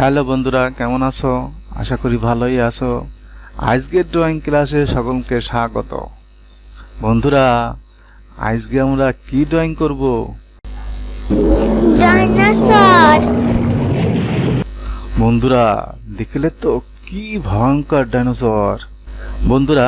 Hello বন্ধুরা, কেমন আছো? আশা করি ভালোই আছো। আজকের ড্রয়িং ক্লাসে সকলকে স্বাগত। বন্ধুরা, আজকে আমরা কি ড্রয়িং করব? ডাইনোসর। বন্ধুরা, দেখলে তো কি ভয়ঙ্কর ডাইনোসর। বন্ধুরা,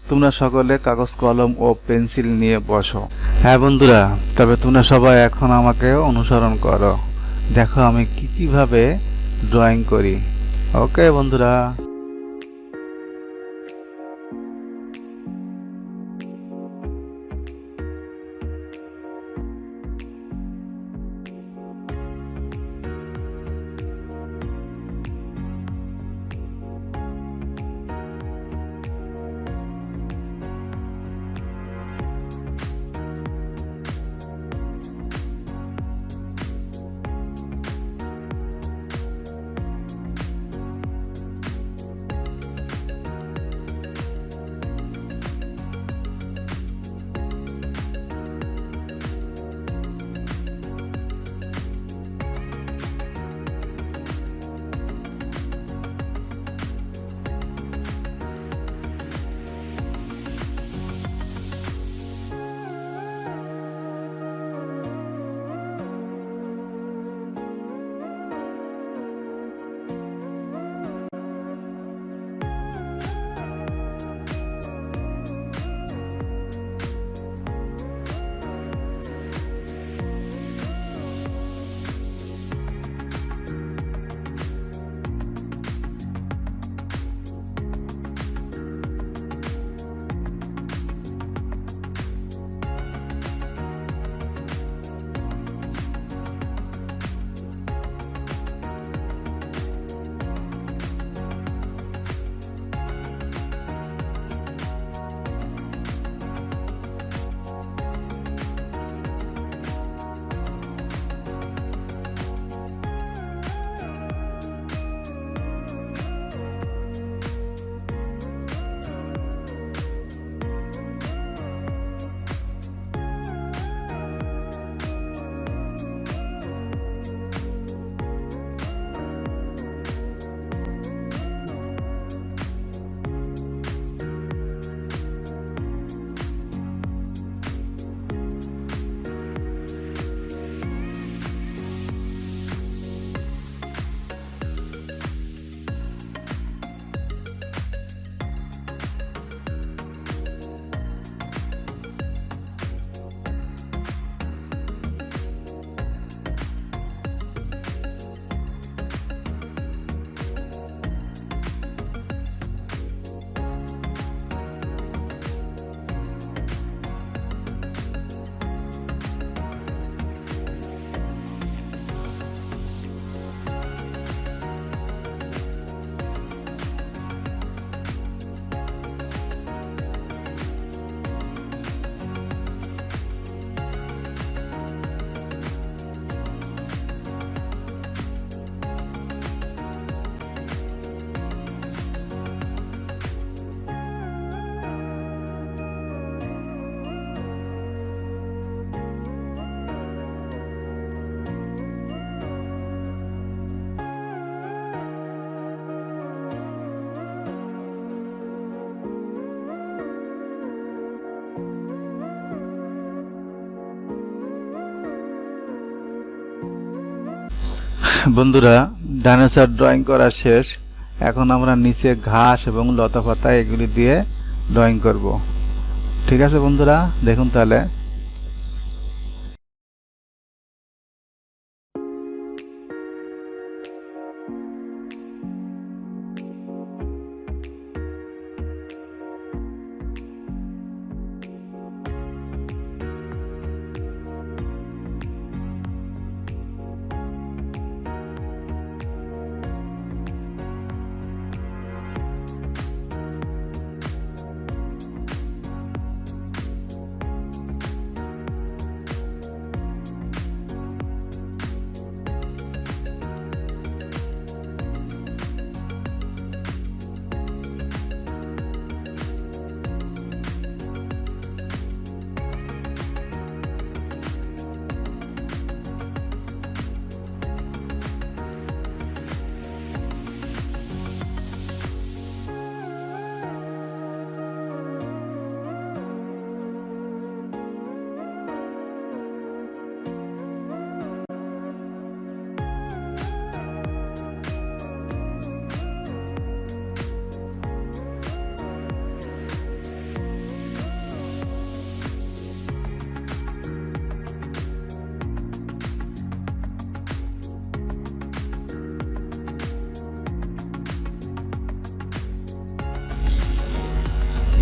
তোমরা সকলে কাগজ কলম ও পেন্সিল নিয়ে বসো। হ্যাঁ বন্ধুরা, তবে তোমরা সবাই এখন আমাকে অনুসরণ করো। দেখো আমি কিভাবে ড্রয়িং করি। ওকে বন্ধুরা। বন্ধুরা, ডাইনোসর ড্রয়িং করা শেষ। এখন আমরা নিচে ঘাস এবং লতাপাতা এগুলি দিয়ে ড্রয়িং করব। ঠিক আছে বন্ধুরা, দেখুন তাহলে।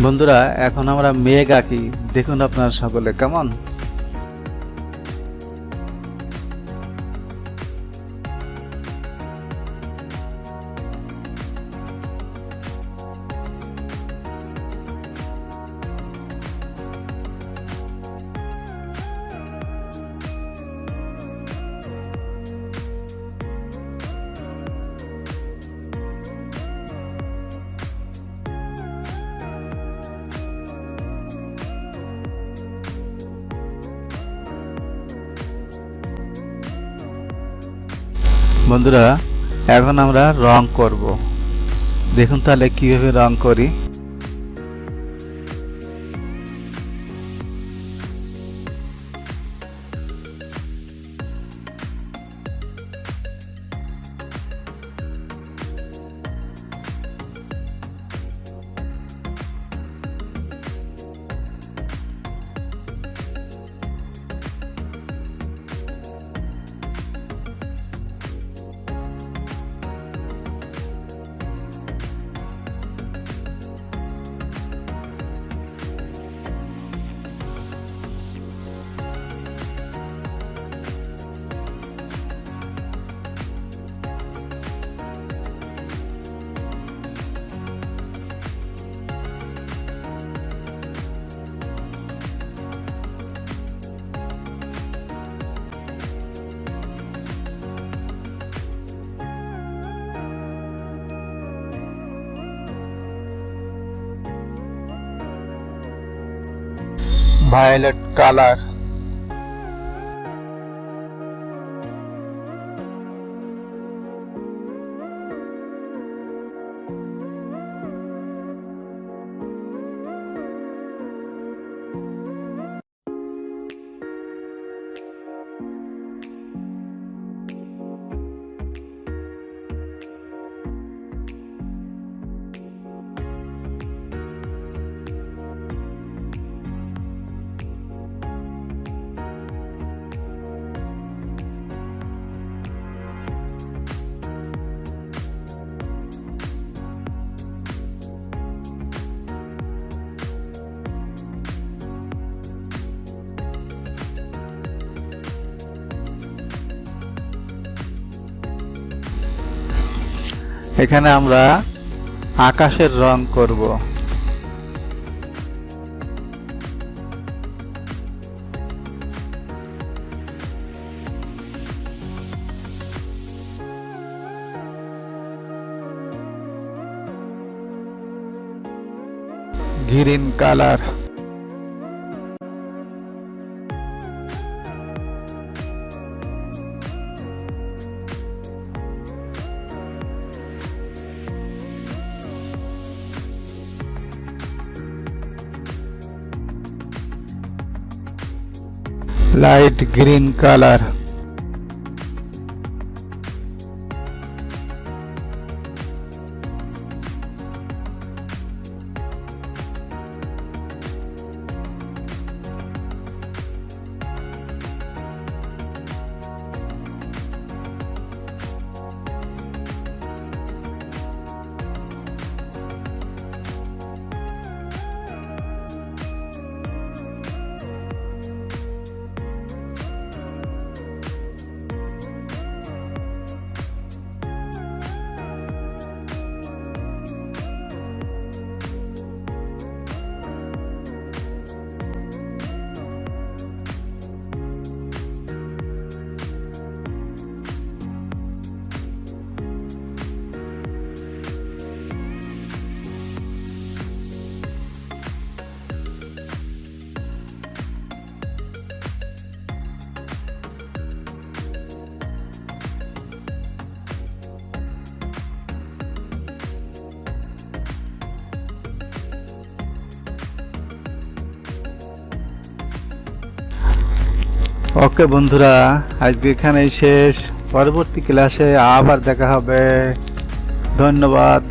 বন্ধুরা, এখন আমরা মেঘ আঁকি, দেখুন আপনারা সকলে কেমন। বন্ধুরা, এখন আমরা রং করব, দেখুন তাহলে কিভাবে রং করি। ভায়োলেট কালার, এখানে আমরা আকাশের রং করব। Green colour, light green colour, okay বন্ধুরা, আজকে এখানেই শেষ। পরবর্তী ক্লাসে আবার দেখা হবে। ধন্যবাদ।